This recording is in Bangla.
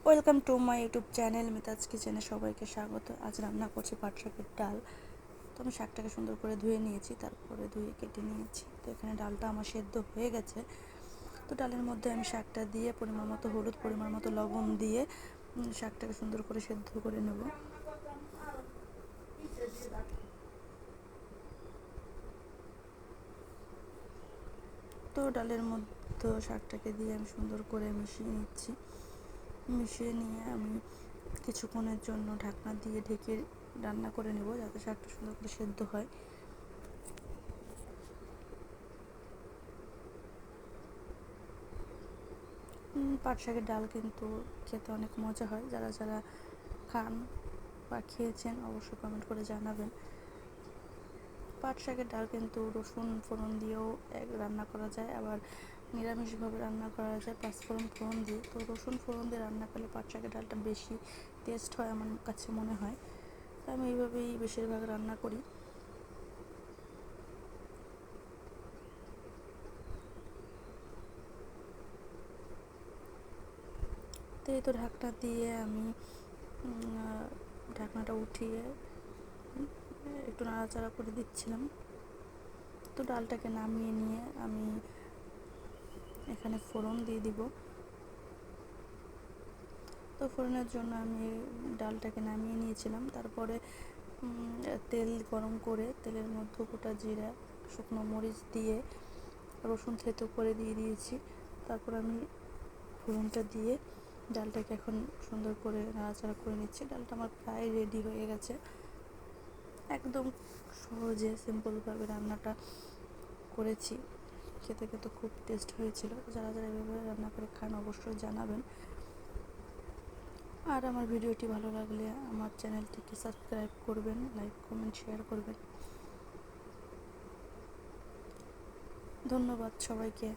Welcome to my YouTube channel Mitaj কিচেনে সবাইকে স্বাগত। আজ রান্না করছি পাট শাকের ডাল। তো আমি শাকটাকে সুন্দর করে ধুয়ে নিয়েছি, তারপরে ধুয়ে কেটে নিয়েছি। তো এখানে ডালটা আমার সেদ্ধ হয়ে গেছে। তো ডালের মধ্যে আমি শাকটা দিয়ে পরিমাণ মতো হলুদ, পরিমাণ মতো লবণ দিয়ে শাকটাকে সুন্দর করে সেদ্ধ করে নেব। তো ডালের মধ্যে শাকটাকে দিয়ে আমি সুন্দর করে মিশিয়ে নিচ্ছি। মিশিয়ে নিয়ে আমি কিছুক্ষণের জন্য ঢাকনা দিয়ে ঢেকে রান্না করে নেব, যাতে শাকটা সুন্দর করে সেদ্ধ হয়। পাট শাকের ডাল কিন্তু খেতে অনেক মজা হয়। যারা যারা খান বা খেয়েছেন অবশ্যই কমেন্ট করে জানাবেন। পাট শাকের ডাল কিন্তু রসুন ফোড়ন দিয়েও রান্না করা যায়, আবার নিরামিষভাবে রান্না করা যায় পাঁচফোড়ন ফোড়ন দিয়ে। তো রসুন ফোড়ন দিয়ে রান্না করলে পাট শাকের ডালটা বেশি টেস্ট হয় আমার কাছে মনে হয়। তো আমি এইভাবেই বেশিরভাগ রান্না করি। তো এই তো ঢাকনা দিয়ে আমি ঢাকনাটা উঠিয়ে একটু নাড়াচাড়া করে দিচ্ছিলাম। তো ডালটাকে নামিয়ে নিয়ে আমি এখানে ফোড়ন দিয়ে দিব। তো ফোড়নের জন্য আমি ডালটাকে নামিয়ে নিয়েছিলাম। তারপরে তেল গরম করে তেলের মধ্যে গোটা জিরা, শুকনো মরিচ দিয়ে রসুন থেতো করে দিয়ে দিয়েছি। তারপর আমি ফোড়নটা দিয়ে ডালটাকে এখন সুন্দর করে নাড়াচাড়া করে নিচ্ছি। ডালটা আমার প্রায় রেডি হয়ে গেছে। একদম সহজে সিম্পলভাবে রান্নাটা করেছি। খেতে খেতে খুব টেস্ট হয়েছিল। যারা যারা এভাবে রান্না করে খান অবশ্যই জানাবেন। আর আমার ভিডিওটি ভালো লাগলে আমার চ্যানেলটিকে সাবস্ক্রাইব করবেন, লাইক কমেন্ট শেয়ার করবেন। ধন্যবাদ সবাইকে।